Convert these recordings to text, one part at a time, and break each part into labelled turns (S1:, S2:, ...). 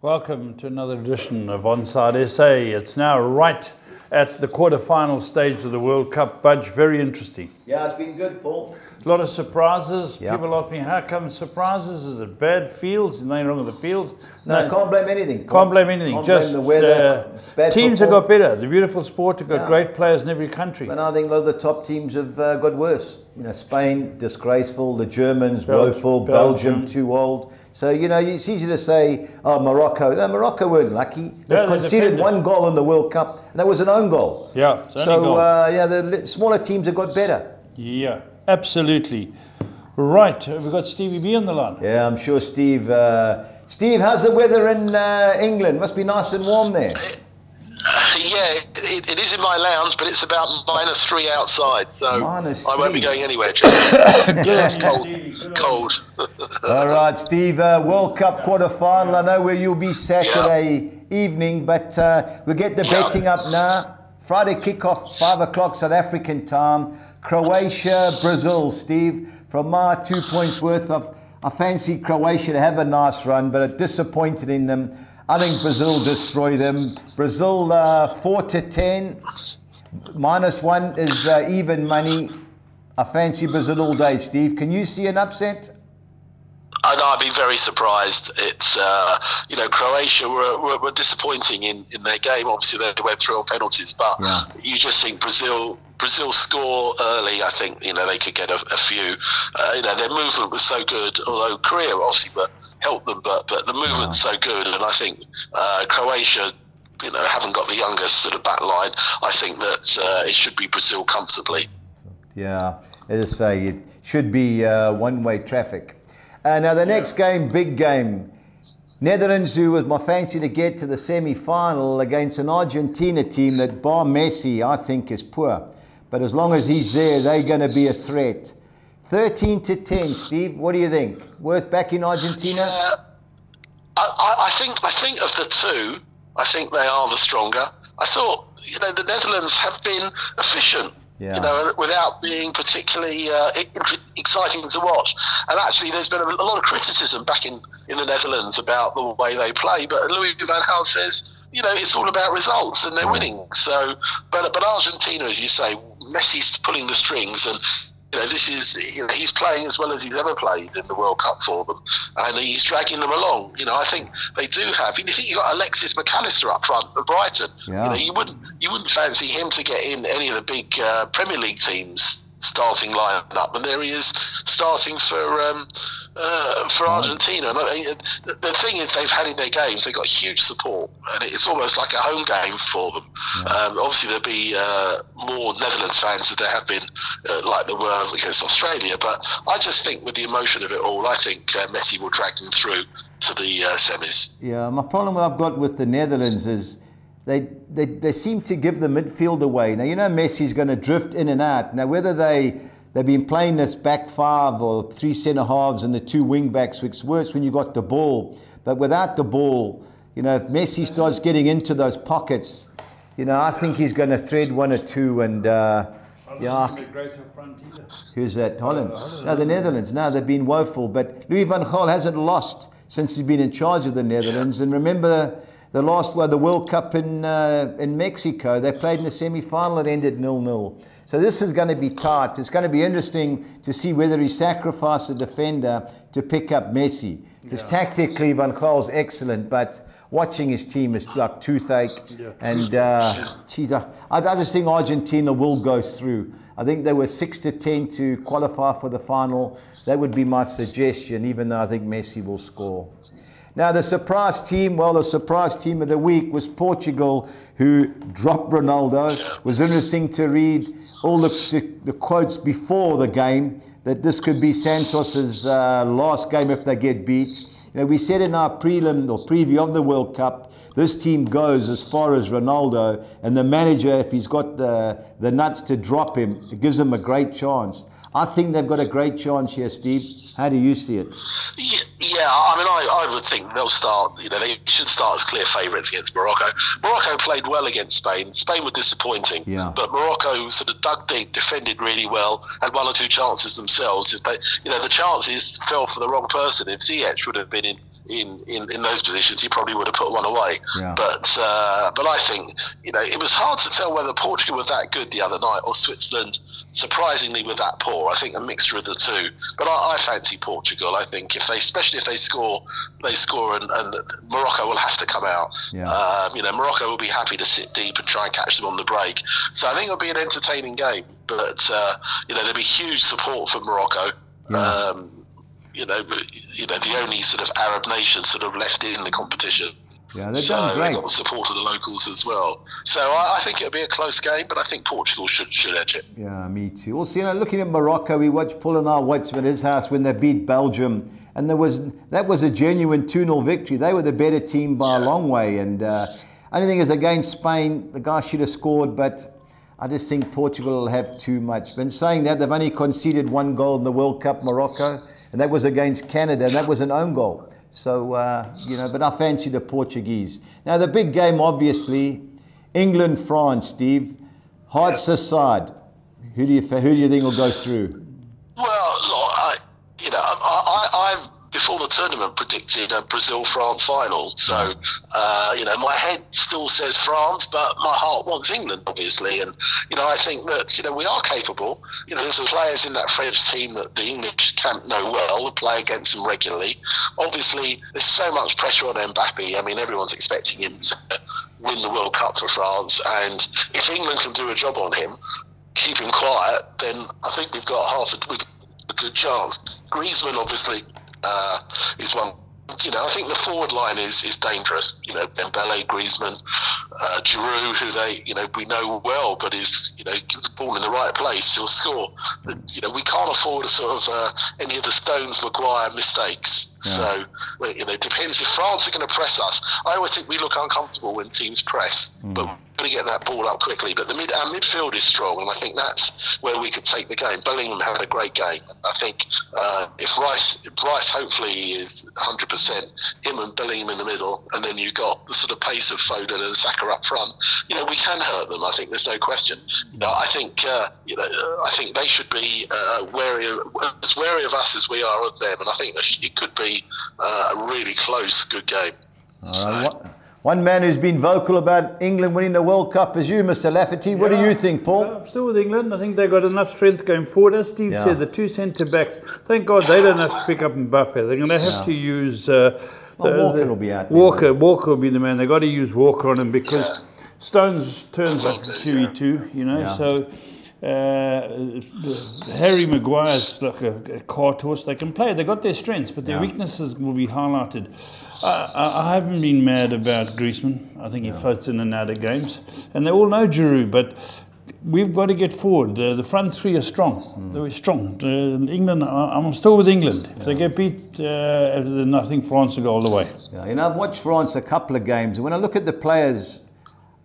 S1: Welcome to another edition of OnSide SA. It's now right at the quarter-final stage of the World Cup. Budge, very interesting.
S2: Yeah, it's been good, Paul.
S1: A lot of surprises.
S2: Yep.
S1: People ask me, how come surprises? Is it bad fields? Nothing wrong with the fields?
S2: No, can't blame anything, Paul.
S1: Can't blame anything.
S2: Can't
S1: Just
S2: blame the weather, bad
S1: teams have got better. The beautiful sport have got great players in every country.
S2: But I think a lot of the top teams have got worse. You know, Spain, disgraceful. The Germans, woeful. Belgium, too old. So, you know, it's easy to say, oh, Morocco. No, Morocco weren't lucky. They've conceded one goal in the World Cup, and that was an own goal.
S1: Yeah,
S2: so, yeah, the smaller teams have got better.
S1: Yeah, absolutely. Right, we've got Stevie B on the line.
S2: Yeah, I'm sure Steve. Steve, how's the weather in England? Must be nice and warm there.
S3: Yeah, it is in my lounge, but it's about -3 outside, so I won't be going anywhere. Yeah, it's cold.
S2: All right, Steve, World Cup quarter-final. I know where you'll be Saturday evening, but we'll get the betting up now. Friday kickoff, 5 o'clock South African time. Croatia, Brazil, Steve. From my 2 points worth, I fancy Croatia to have a nice run, but I'm disappointed in them. I think Brazil destroy them. Brazil 4-10, -1 is even money. I fancy Brazil all day, Steve. Can you see an upset?
S3: I know, I'd be very surprised. It's, you know, Croatia were disappointing in their game. Obviously, they went through on penalties, but you just think Brazil score early. I think, you know, they could get a few. You know, their movement was so good, although Korea obviously helped them, but the movement's so good, and I think Croatia, you know, haven't got the youngest at the back line. I think that it should be Brazil comfortably.
S2: Yeah, as I say, it should be one-way traffic. Now the next game, big game. Netherlands, who was my fancy to get to the semi-final against an Argentina team that, bar Messi, I think is poor. But as long as he's there, they're going to be a threat. 13-10, Steve. What do you think? Worth back in Argentina?
S3: I think of the two, I think they are the stronger. I thought, you know, the Netherlands have been efficient.
S2: Yeah.
S3: You know, without being particularly exciting to watch. And actually, there's been a lot of criticism back in the Netherlands about the way they play. But Louis van Gaal says, you know, it's all about results, and they're winning. So, but Argentina, as you say, Messi's pulling the strings, and you know, this is, you know, he's playing as well as he's ever played in the World Cup for them, and he's dragging them along. You know, I think they do have. You think you got Alexis McAllister up front of Brighton. Yeah. You know, you wouldn't fancy him to get in any of the big Premier League teams starting lineup, and there he is starting for Argentina. And the thing is, they've had in their games, they've got huge support, and it's almost like a home game for them. Yeah. Obviously, there'll be more Netherlands fans than there have been, like there were against Australia. But I just think, with the emotion of it all, I think Messi will drag them through to the semis. Yeah,
S2: my problem I've got with the Netherlands is they seem to give the midfield away. Now, you know, Messi's going to drift in and out. Now, whether they've been playing this back five or 3 centre halves and the 2 wing backs, which works when you got the ball. But without the ball, you know, if Messi starts getting into those pockets, you know, I think he's going to thread 1 or 2. And who's that? Holland? No, the Netherlands. No, they've been woeful. But Louis van Gaal hasn't lost since he's been in charge of the Netherlands. And remember, the last one, the World Cup in Mexico, they played in the semi-final. It ended 0-0. So this is going to be tight. It's going to be interesting to see whether he sacrifices a defender to pick up Messi. Because tactically, Van Gaal's excellent, but watching his team is like toothache. Yeah, and geez, I just think Argentina will go through. I think they were 6-10 to qualify for the final. That would be my suggestion, even though I think Messi will score. Now, the surprise team, well, the surprise team of the week was Portugal, who dropped Ronaldo. It was interesting to read all the quotes before the game, that this could be Santos's last game if they get beat. You know, we said in our prelim or preview of the World Cup, this team goes as far as Ronaldo, and the manager, if he's got the nuts to drop him, it gives him a great chance. I think they've got a great chance here, Steve. How do you see it?
S3: Yeah, I mean, I would think they'll start, you know, they should start as clear favourites against Morocco. Morocco played well against Spain. Spain were disappointing, but Morocco sort of dug deep, defended really well, had 1 or 2 chances themselves. If they, you know, the chances fell for the wrong person. If Ziyech would have been in in those positions, he probably would have put one away.
S2: Yeah.
S3: But I think, you know, it was hard to tell whether Portugal were that good the other night or Switzerland surprisingly were that poor. I think a mixture of the two. But I fancy Portugal. I think especially if they score, and Morocco will have to come out.
S2: Yeah.
S3: You know, Morocco will be happy to sit deep and try and catch them on the break. So I think it'll be an entertaining game. But you know, there'll be huge support for Morocco.
S2: Yeah.
S3: You know, the only sort of Arab nation sort of left in the competition.
S2: Yeah, they've done great.
S3: They've got the support of the locals as well. So I think it'll be a close game, but I think Portugal should edge it.
S2: Yeah, me too. Also, you know, looking at Morocco, we watched Paul and I watched at his house when they beat Belgium, and that was a genuine 2-0 victory. They were the better team by a long way, and only thing is against Spain, the guy should have scored, but I just think Portugal will have too much. But in saying that, they've only conceded 1 goal in the World Cup, Morocco, and that was against Canada, and that was an own goal. So, you know, but I fancy the Portuguese. Now, the big game, obviously, England-France, Steve. Hearts aside, who do you think will go through?
S3: Well, look, I've before the tournament predicted a Brazil-France final. So, you know, my head still says France, but my heart wants England, obviously. And, you know, I think that, you know, we are capable. You know, there's some players in that French team that the English camp know well, and play against them regularly. Obviously, there's so much pressure on Mbappe. I mean, everyone's expecting him to win the World Cup for France. And if England can do a job on him, keep him quiet, then I think we've got a good chance. Griezmann, obviously, is one. You know, I think the forward line is dangerous. You know, Dembele, Griezmann, Giroud, who we know well, but is, you know, gives the ball in the right place, he'll score. You know, we can't afford a sort of any of the Stones, Maguire mistakes. Yeah. So, well, you know, it depends if France are going to press us. I always think we look uncomfortable when teams press, but we're going to get that ball up quickly. But our midfield is strong, and I think that's where we could take the game. Bellingham had a great game. I think if Rice hopefully is 100%, him and Bellingham in the middle, and then you got the sort of pace of Foden and Saka up front. You know, we can hurt them. I think there's no question. You know, I think I think they should be as wary of us as we are of them, and I think it could be a really close, good game.
S2: One man who's been vocal about England winning the World Cup is you, Mr. Lafferty. What do you think, Paul?
S1: I'm still with England. I think they've got enough strength going forward. As Steve said, the 2 centre-backs, thank God they don't have to pick up Mbappe. They're going to have to use...
S2: Walker will be out there.
S1: Walker will be the man. They've got to use Walker on him because Stones turns like a QE2, you know, so... Harry Maguire's like a cart horse. They can play. They got their strengths, but their weaknesses will be highlighted. I haven't been mad about Griezmann. I think he floats in and out of games, and they all know Giroud. But we've got to get forward. The front three are strong. They're strong. England. I'm still with England. If they get beat, then I think France will go all the way.
S2: Yeah, you know, I've watched France a couple of games, and when I look at the players,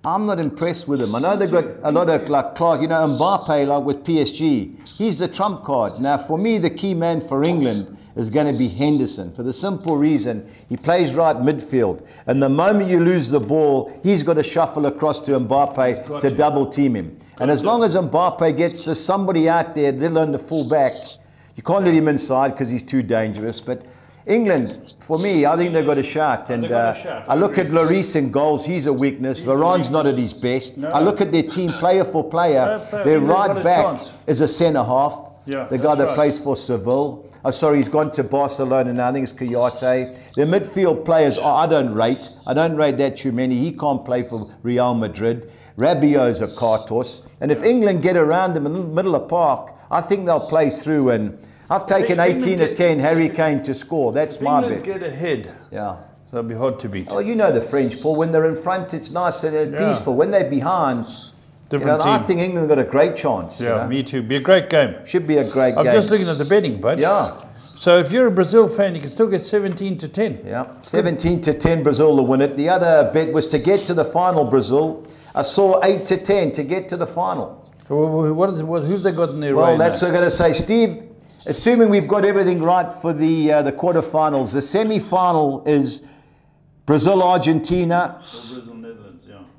S2: I'm not impressed with them. I know they've got a lot of, like Clark, you know, Mbappe, like with PSG. He's the trump card. Now, for me, the key man for England is going to be Henderson, for the simple reason he plays right midfield. And the moment you lose the ball, he's got to shuffle across to Mbappe to double team him. And as long as Mbappe gets to somebody out there, let alone the full back, you can't let him inside because he's too dangerous. But England, for me, I think they've got a shot. And I look at Lloris in goals, he's a weakness. Varane's not at his best. I look at their team player for player. Their right back is a centre-half, the guy that plays for Seville. Oh, sorry, he's gone to Barcelona now. I think it's Kouyaté. The midfield players, I don't rate. I don't rate that too many. He can't play for Real Madrid. Rabiot's a cart horse. And if England get around him in the middle of the park, I think they'll play through. And I've taken 18-10 Harry Kane to score. That's my bet.
S1: Get ahead.
S2: Yeah.
S1: So it'll be hard to beat.
S2: Oh, you know the French, Paul. When they're in front, it's nice and peaceful. When they're behind, I think England got a great chance.
S1: Yeah, you know? Me too. Be a great game.
S2: Should be a great game.
S1: I'm just looking at the betting, bud.
S2: Yeah.
S1: So if you're a Brazil fan, you can still get 17-10.
S2: Yeah, 17-10 Brazil to win it. The other bet was to get to the final, Brazil. I saw 8-10 to get to the final.
S1: Who've they got in their
S2: Well, that's what I'm going to say. Steve, assuming we've got everything right for the quarterfinals, the semi-final is Brazil-Argentina.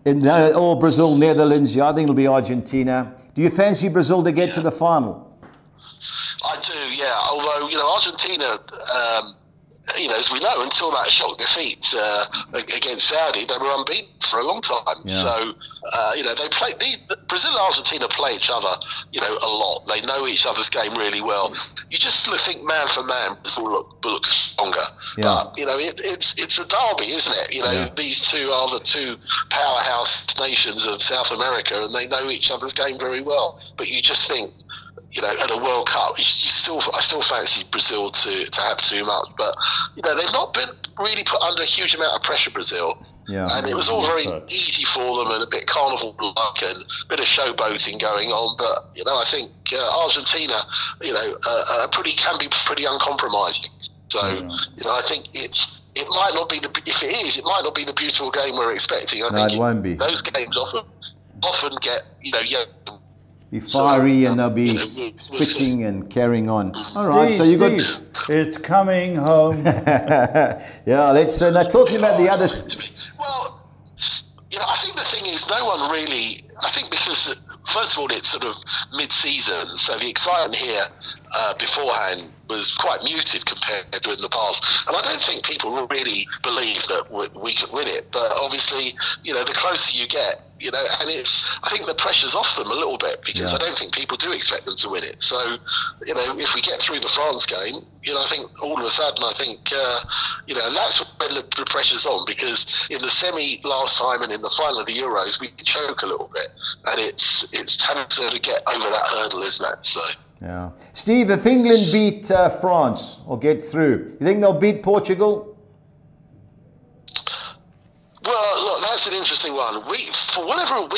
S2: Or Brazil, Netherlands, I think it'll be Argentina. Do you fancy Brazil to get to the final?
S3: I do, yeah. Although, you know, Argentina, you know, as we know, until that shock defeat against Saudi, they were unbeaten for a long time.
S2: Yeah.
S3: So, you know, they play. Brazil and Argentina play each other, you know, a lot. They know each other's game really well. You just think man for man, Brazil looks stronger.
S2: Yeah.
S3: But you know, it's a derby, isn't it? You know, these two are the two powerhouse nations of South America, and they know each other's game very well. But you just think, you know, at a World Cup, I still fancy Brazil to have too much. But, you know, they've not been really put under a huge amount of pressure, Brazil.
S2: Yeah.
S3: And it was all very easy for them and a bit carnival-like and a bit of showboating going on. But, you know, I think Argentina, you know, can be pretty uncompromising. So, you know, I think it might not be it might not be the beautiful game we're expecting. I think
S2: it won't be.
S3: Those games often get, you know,
S2: be fiery, and they'll be spitting and carrying on. All right, so you got.
S1: It's coming home.
S2: Yeah, let's. Now talking about the others.
S3: Well, you know, I think the thing is, no one really. I think because first of all, it's sort of mid-season, so the excitement here beforehand was quite muted compared to in the past. And I don't think people really believe that we could win it. But obviously, you know, the closer you get, you know, and I think the pressure's off them a little bit because I don't think people do expect them to win it. So, you know, if we get through the France game, you know, I think all of a sudden, you know, and that's when the pressure's on, because in the semi last time and in the final of the Euros, we choke a little bit, and it's time to get over that hurdle, isn't it? So.
S2: Yeah, Steve, if England beat France or get through, you think they'll beat Portugal?
S3: Well, look, that's an interesting one. We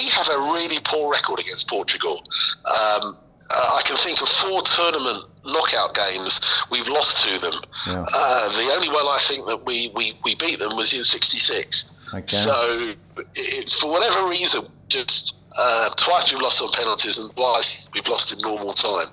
S3: have a really poor record against Portugal. I can think of 4 tournament knockout games we've lost to them. Yeah. The only one I think that we beat them was in ¡66.
S2: Okay.
S3: So it's, for whatever reason, just twice we've lost on penalties and twice we've lost in normal time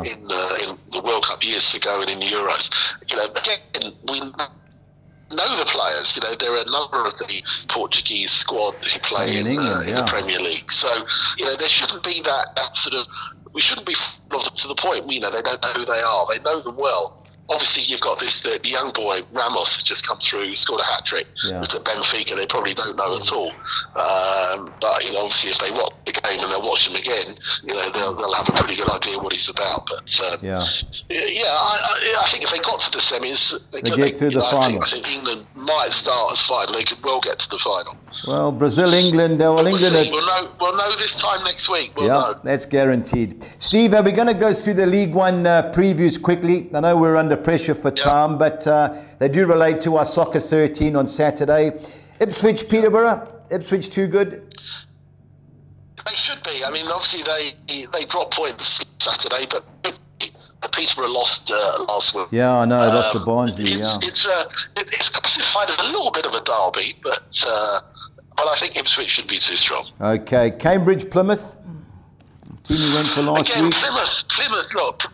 S3: in the World Cup years ago and in the Euros. You know, again, we know the players. You know, there are a number of the Portuguese squad who play in the Premier League. So, you know, there shouldn't be that sort of. We shouldn't be to the point. You know, they don't know who they are. They know them well. Obviously, you've got the young boy Ramos has just come through, scored a hat trick. It was at Benfica. They probably don't know at all. But you know, obviously, if they watch the game and they'll watch him again, you know, they'll have a pretty good idea what he's about. But I think if they got to the semis, they
S2: get to the final.
S3: I think England might start as final. They could well get to the final.
S2: Well, Brazil, England. We'll
S3: know this time next week. We'll know.
S2: That's guaranteed. Steve, are we going to go through the League One previews quickly? I know we're under pressure for time, but they do relate to our Soccer 13 on Saturday. Ipswich, Peterborough. Ipswich too good?
S3: They should be. I mean, obviously they dropped points Saturday, but Peterborough lost last week.
S2: Yeah, I know. They lost to Barnsley.
S3: It's classified as a little bit of a derby, but I think Ipswich should be too strong.
S2: Okay, Cambridge, Plymouth. Team you went for last week.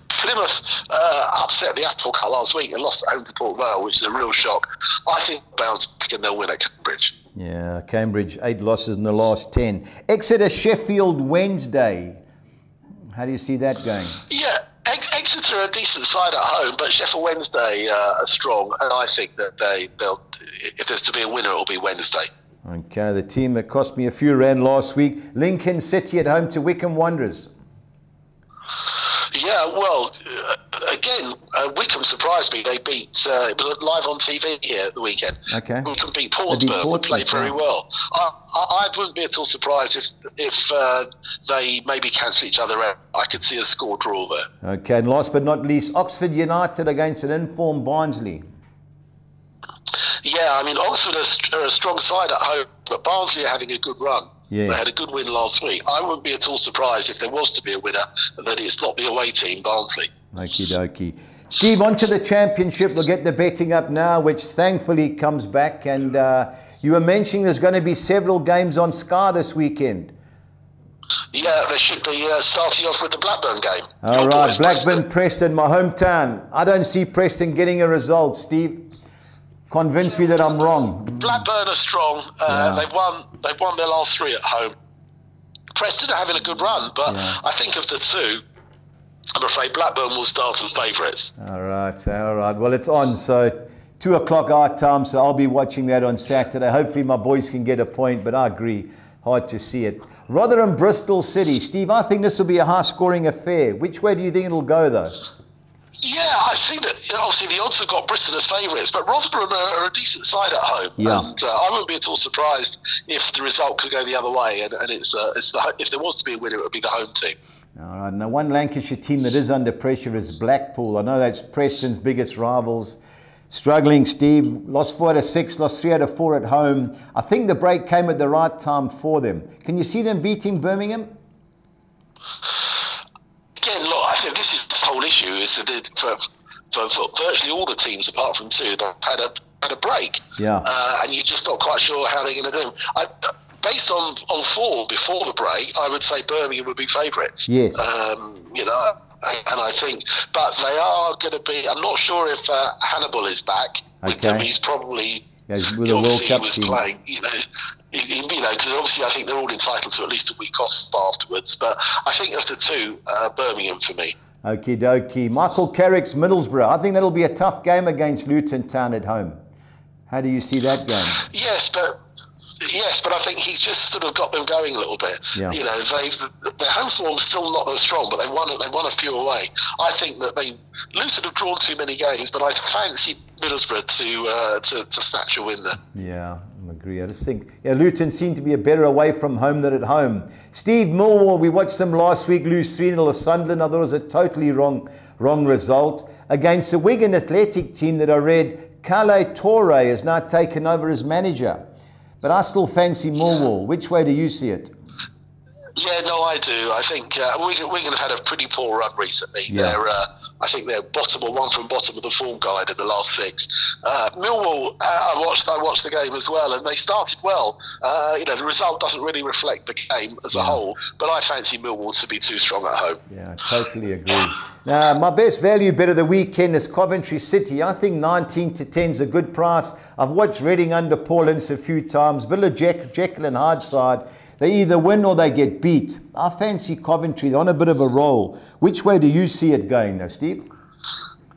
S2: Plymouth
S3: upset the apple cart last week and lost at home to Port Vale, which is a real shock. I think they'll bounce back and they'll win at Cambridge.
S2: Yeah, Cambridge, 8 losses in the last 10. Exeter, Sheffield, Wednesday. How do you see that going? Yeah,
S3: Exeter are a decent side at home, but Sheffield Wednesday are strong, and I think that they'll. If there's to be a winner, it'll be Wednesday.
S2: Okay, the team that cost me a few rand last week, Lincoln City at home to Wycombe Wanderers.
S3: Yeah, well, again, Wycombe surprised me. They beat, it was live on TV here at the weekend.
S2: Okay.
S3: Wycombe beat Portsmouth. They played very well. I wouldn't be at all surprised if they maybe cancel each other out. I could see a score draw there.
S2: Okay, and last but not least, Oxford United against an informed Barnsley.
S3: Yeah, I mean, Oxford are a strong side at home, but Barnsley are having a good run. Yeah. They had a good win last week. I wouldn't be at all surprised if there was to be a winner, that it's not the away team, Barnsley.
S2: Okie dokie. Steve, on to the championship. We'll get the betting up now, which thankfully comes back. And you were mentioning there's going to be several games on Sky this weekend.
S3: Yeah, there should be, starting off with the Blackburn game.
S2: All right, Blackburn, Preston, my hometown. I don't see Preston getting a result, Steve. Convince me that I'm wrong.
S3: Blackburn are strong. They've won their last 3 at home. Preston are having a good run, but I think of the two, I'm afraid Blackburn will start as favourites.
S2: All right. Well, it's on, so 2 o'clock our time, so I'll be watching that on Saturday. Hopefully my boys can get a point, but I agree, hard to see it. Rotherham, Bristol City. Steve, I think this will be a high-scoring affair. Which way do you think it'll go, though?
S3: Yeah, I think that obviously the odds have got Bristol as favourites, but Rotherham are a decent side at home, and I wouldn't be at all surprised if the result could go the other way. And if there was to be a winner, it would be the home team.
S2: All right. Now, one Lancashire team that is under pressure is Blackpool. I know that's Preston's biggest rivals. Struggling, Steve. Lost 4 out of 6, lost 3 out of 4 at home. I think the break came at the right time for them. Can you see them beating Birmingham?
S3: Again, look, I think this is the whole issue, is that for virtually all the teams apart from 2 that had a break. Yeah. And you're just not quite sure how they're going to do. Based on form before the break, I would say Birmingham would be favourites.
S2: Yes.
S3: And I think, but they are going to be. I'm not sure if Hannibal is back.
S2: Okay.
S3: He's probably.
S2: Yeah, with the World Cup team.
S3: Playing, because obviously I think they're all entitled to at least a week off afterwards. But I think of the 2, Birmingham for me. Okie
S2: dokie. Michael Carrick's Middlesbrough. I think that'll be a tough game against Luton Town at home. How do you see that game?
S3: Yes, but I think he's just sort of got them going a little bit. Yeah. Their home form's still not as strong, but they won a few away. I think that Luton have drawn too many games, but I fancy Middlesbrough to snatch a win there.
S2: Yeah, I agree. I just think Luton seem to be a better away from home than at home. Steve, Millwall, we watched them last week lose 3-0 to Sunderland. I thought it was a totally wrong result. Against the Wigan Athletic team that I read, Kale Torre has now taken over as manager. But I still fancy Millwall. Which way do you see it?
S3: Yeah, no, I do. I think Wigan have had a pretty poor run recently. Yeah. I think they're bottom or one from bottom of the form guide in the last 6. Millwall, I watched the game as well, and they started well. The result doesn't really reflect the game as a whole, but I fancy Millwall to be too strong at home.
S2: Yeah, I totally agree. Now, my best value bet of the weekend is Coventry City. I think 19 to 10 is a good price. I've watched Reading under Paul Ince a few times. Bill of Jekyll and Hyde side. They either win or they get beat. I fancy Coventry. They're on a bit of a roll. Which way do you see it going now, Steve?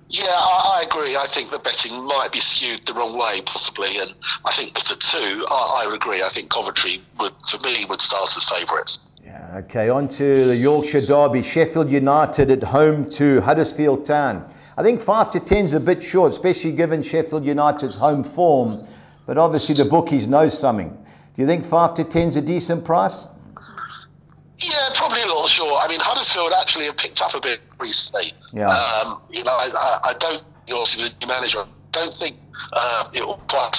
S3: Yeah, I agree. I think the betting might be skewed the wrong way, possibly. And I think of the 2, I would agree. I think Coventry, would start as favourites.
S2: Yeah, okay, on to the Yorkshire derby. Sheffield United at home to Huddersfield Town. I think 5 to 10 is a bit short, especially given Sheffield United's home form. But obviously the bookies know something. Do you think 5 to 10 is a decent price?
S3: Yeah, probably a little short. I mean, Huddersfield actually have picked up a bit recently. Yeah. I don't, obviously with the new manager, I don't think it will quite.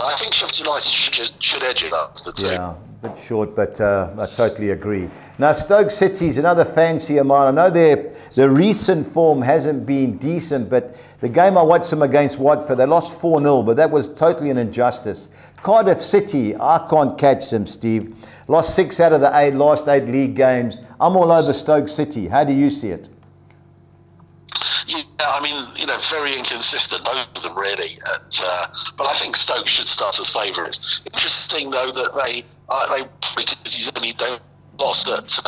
S3: I think Sheffield United should edge it up the 2. Yeah,
S2: a bit short, but I totally agree. Now, Stoke City's another fancy of mine. I know their recent form hasn't been decent, but the game I watched them against Watford, they lost 4-0, but that was totally an injustice. Cardiff City, I can't catch them, Steve. Lost 6 out of the last 8 league games. I'm all over Stoke City. How do you see it?
S3: Yeah, I mean, very inconsistent, both of them really. But I think Stoke should start as favourites. Interesting though that because he's only lost at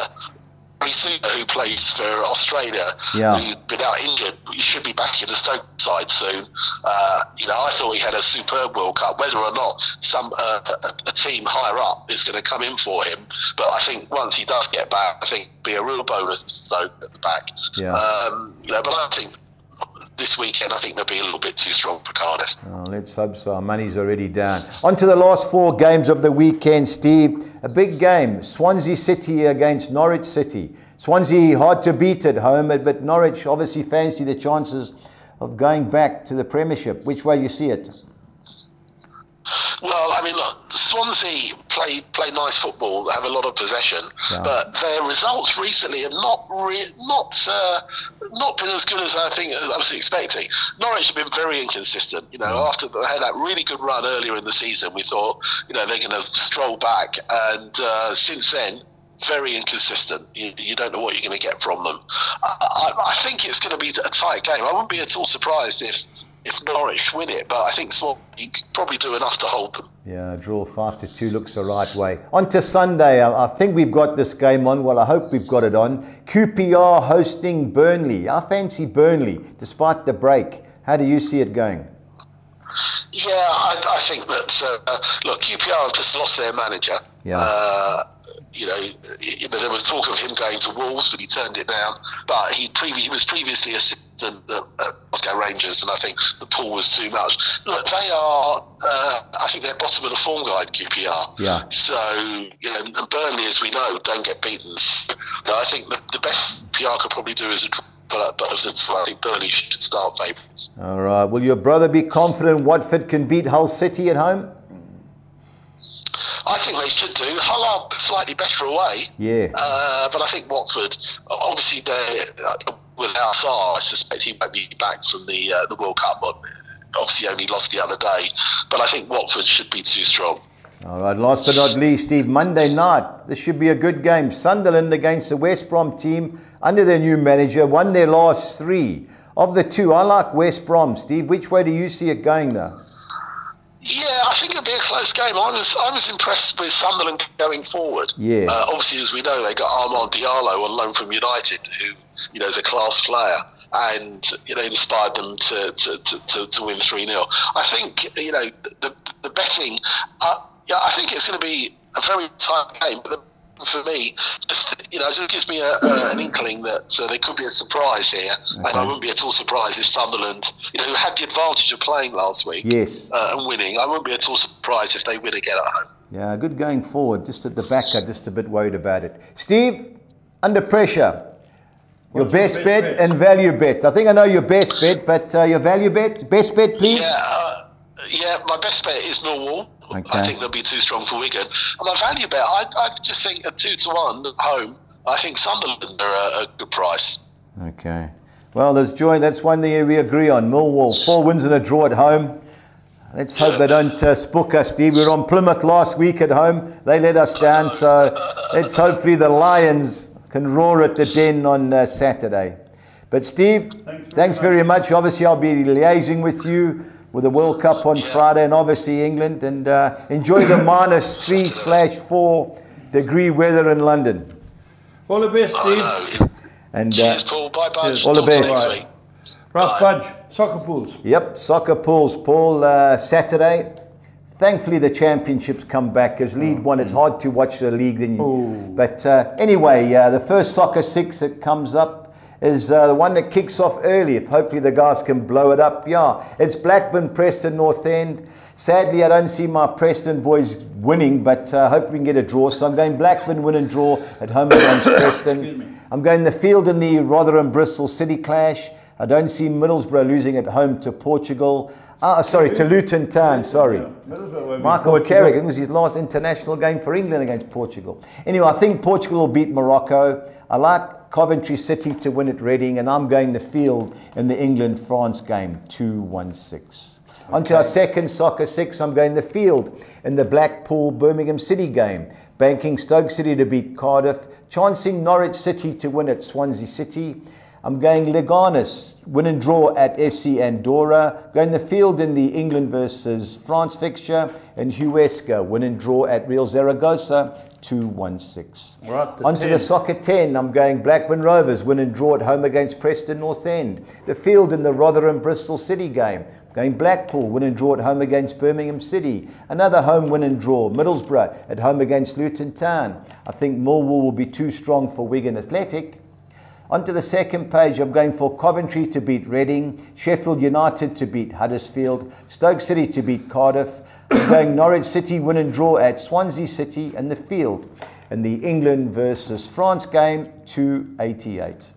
S3: who plays for Australia, who's been out injured. He should be back in the Stoke side soon. I thought he had a superb World Cup. Whether or not a team higher up is going to come in for him, but I think once he does get back, I think it'll be a real bonus to Stoke at the back. Yeah. But I think this weekend, I think they'll be a little bit too strong for Cardiff.
S2: Oh, let's hope so. Our money's already down. On to the last 4 games of the weekend, Steve. A big game. Swansea City against Norwich City. Swansea hard to beat at home, but Norwich obviously fancy the chances of going back to the Premiership. Which way do you see it?
S3: Well, I mean, look, Swansea play nice football. They have a lot of possession, but their results recently have not been as good as I was expecting. Norwich have been very inconsistent. After they had that really good run earlier in the season, we thought, they're going to stroll back, and since then, very inconsistent. You don't know what you're going to get from them. I think it's going to be a tight game. I wouldn't be at all surprised if Norwich win it, but I think Swansea could probably do enough to hold them.
S2: Yeah, a draw 5 to 2 looks the right way. On to Sunday. I think we've got this game on. Well, I hope we've got it on. QPR hosting Burnley. I fancy Burnley, despite the break. How do you see it going?
S3: Yeah, I think that, look, QPR have just lost their manager.
S2: Yeah.
S3: There was talk of him going to Wolves, but he turned it down. But he was previously assistant at Glasgow Rangers, and I think the pull was too much. Look, they are, I think they're bottom of the form guide, QPR.
S2: Yeah.
S3: So, and Burnley, as we know, don't get beaten. So, I think the best QPR could probably do is a draw. But I think Burnley should start favourites.
S2: All right. Will your brother be confident Watford can beat Hull City at home?
S3: I think they should do. Hull are slightly better away.
S2: Yeah.
S3: But I think Watford, obviously, without Sarr, I suspect he won't be back from the World Cup. Obviously, only lost the other day. But I think Watford should be too strong.
S2: All right, last but not least, Steve, Monday night, this should be a good game. Sunderland against the West Brom team under their new manager, won their last 3. Of the 2, I like West Brom. Steve, which way do you see it going though?
S3: Yeah, I think it'll be a close game. I was impressed with Sunderland going forward.
S2: Yeah.
S3: Obviously, as we know, they got Armand Diallo on loan from United, who is a class player, and inspired them to win 3-0. I think the betting. I think it's going to be a very tight game, but for me, just gives me an inkling that there could be a surprise here, and I wouldn't be at all surprised if Sunderland, who had the advantage of playing last week, and winning, I wouldn't be at all surprised if they win again at home.
S2: Yeah, good going forward. Just at the back, I'm just a bit worried about it. Steve, under pressure, your best bet and value bet. I think I know your best bet, but your value bet, best bet, please.
S3: Yeah, my best bet is Millwall. Okay. I think they'll be too strong for Wigan. And my value bet, I just think a 2-1 at home. I think Sunderland are a good price. Okay.
S2: Well, that's one thing we agree on. Millwall, 4 wins and a draw at home. Let's hope they don't spook us, Steve. We were on Plymouth last week at home. They let us down, so let's hopefully the Lions can roar at the Den on Saturday. But Steve, thanks very much. Obviously, I'll be liaising with you with the World Cup on Friday, and obviously England, and enjoy the -3/4 degree weather in London.
S1: All the best, Steve.
S3: And cheers, Paul. Bye, Budge.
S2: All the best.
S1: Right, Budge. Soccer pools.
S2: Yep, soccer pools, Paul. Saturday. Thankfully, the championships come back because League One. It's hard to watch the league. But anyway, the first soccer 6 that comes up is the one that kicks off early. Hopefully the guys can blow it up. Yeah, it's Blackburn, Preston, North End. Sadly, I don't see my Preston boys winning, but hopefully we can get a draw. So I'm going Blackburn win and draw at home against Preston. I'm going the field in the Rotherham-Bristol City clash. I don't see Middlesbrough losing at home to Portugal. To Luton Town, sorry. Michael Carrick, it was his last international game for England against Portugal. Anyway, I think Portugal will beat Morocco. I like Coventry City to win at Reading, and I'm going the field in the England-France game, 2-1-6. On to our second soccer 6, I'm going the field in the Blackpool-Birmingham City game. Banking Stoke City to beat Cardiff, chancing Norwich City to win at Swansea City. I'm going Leganes, win and draw at FC Andorra. Going the field in the England versus France fixture. And Huesca, win and draw at Real Zaragoza, 2-1-6.
S1: Right,
S2: Onto the soccer 10, I'm going Blackburn Rovers, win and draw at home against Preston North End. The field in the Rotherham-Bristol City game. Going Blackpool, win and draw at home against Birmingham City. Another home win and draw. Middlesbrough at home against Luton Town. I think Millwall will be too strong for Wigan Athletic. Onto the second page, I'm going for Coventry to beat Reading, Sheffield United to beat Huddersfield, Stoke City to beat Cardiff. I'm going Norwich City win and draw at Swansea City and the field in the England versus France game, 288.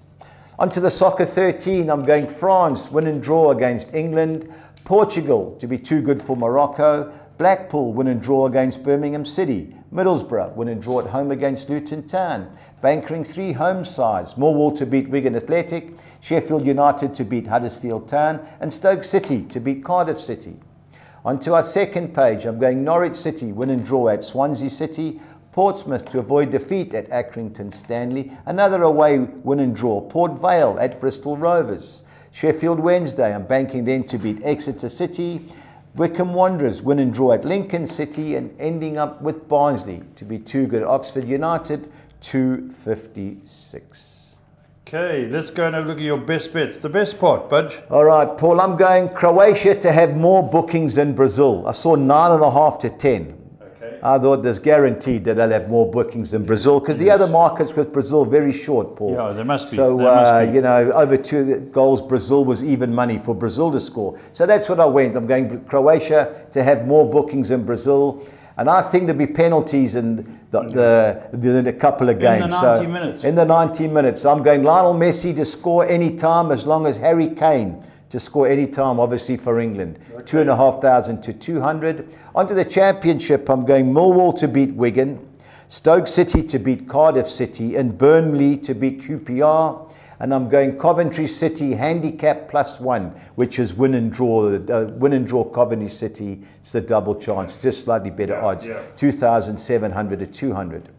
S2: Onto the soccer 13, I'm going France win and draw against England, Portugal to be too good for Morocco, Blackpool win and draw against Birmingham City, Middlesbrough win and draw at home against Luton Town. Bankering 3 home sides, Millwall to beat Wigan Athletic, Sheffield United to beat Huddersfield Town, and Stoke City to beat Cardiff City. On to our second page, I'm going Norwich City, win and draw at Swansea City, Portsmouth to avoid defeat at Accrington Stanley, another away win and draw, Port Vale at Bristol Rovers. Sheffield Wednesday, I'm banking then to beat Exeter City, Wycombe Wanderers win and draw at Lincoln City, and ending up with Barnsley to be too good, Oxford United, 256.
S1: Okay, let's go and have a look at your best bets. The best part, Budge.
S2: All right, Paul, I'm going Croatia to have more bookings than Brazil. I saw 9.5 to 10. I thought there's guaranteed that they'll have more bookings than Brazil, because the other markets with Brazil very short, Paul.
S1: Yeah, there must be.
S2: So, you know, over 2 goals, Brazil was even money for Brazil to score. So that's what I went. I'm going Croatia to have more bookings than Brazil. And I think there'll be penalties in a couple of games.
S1: In the 90 minutes.
S2: In the 90 minutes. I'm going Lionel Messi to score any time, as long as Harry Kane to score any time, obviously, for England. Okay. 2,500 to 200. Onto the championship, I'm going Millwall to beat Wigan, Stoke City to beat Cardiff City, and Burnley to beat QPR. And I'm going Coventry City handicap +1, which is win and draw. Win and draw Coventry City. It's a double chance, just slightly better odds. 2,700 to 200.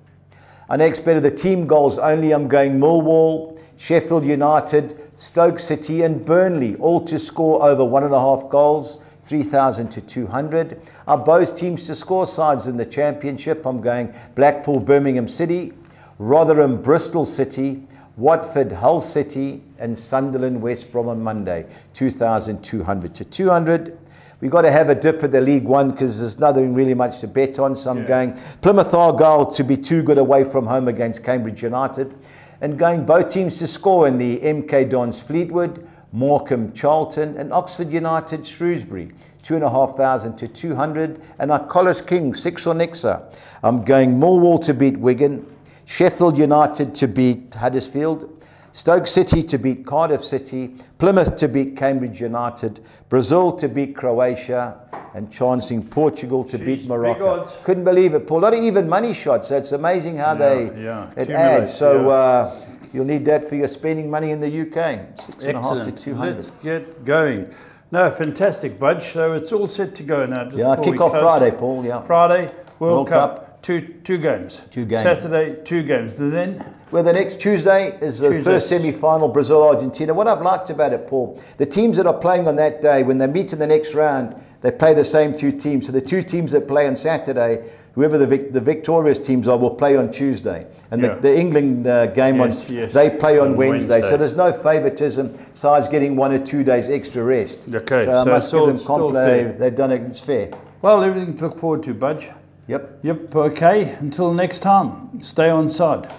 S2: Our next bet of the team goals only, I'm going Millwall, Sheffield United, Stoke City and Burnley, all to score over 1.5 goals, 3,000 to 200. Our both teams to score sides in the championship, I'm going Blackpool, Birmingham City, Rotherham, Bristol City, Watford, Hull City, and Sunderland, West Brom on Monday, 2,200 to 200. We've got to have a dip at the League One because there's nothing really much to bet on. So I'm going Plymouth Argyle to be too good away from home against Cambridge United. And going both teams to score in the MK Dons Fleetwood, Morecambe Charlton, and Oxford United Shrewsbury, 2,500 to 200. And our Collis King, 6 or Nixa. I'm going Millwall to beat Wigan, Sheffield United to beat Huddersfield, Stoke City to beat Cardiff City, Plymouth to beat Cambridge United, Brazil to beat Croatia, and chancing Portugal to beat Morocco. Couldn't believe it, Paul. A lot of even money shots. So it's amazing how it adds. So you'll need that for your spending money in the UK. 6.5 to 200.
S1: Let's get going. No, fantastic, Budge. So it's all set to go now.
S2: Kick off Friday, Paul.
S1: Friday, World Cup. Two games.
S2: 2 games.
S1: Saturday, 2 games. And then?
S2: Well, the next Tuesday is the first semi-final, Brazil-Argentina. What I've liked about it, Paul, the teams that are playing on that day, when they meet in the next round, they play the same 2 teams. So the 2 teams that play on Saturday, whoever the victorious teams are, will play on Tuesday. And the England game, they play on Wednesday. So there's no favouritism. Sides getting 1 or 2 days extra rest.
S1: Okay.
S2: So I must give them compliment. They've done it. It's fair.
S1: Well, everything to look forward to, Budge.
S2: Yep.
S1: Okay. Until next time, stay on side.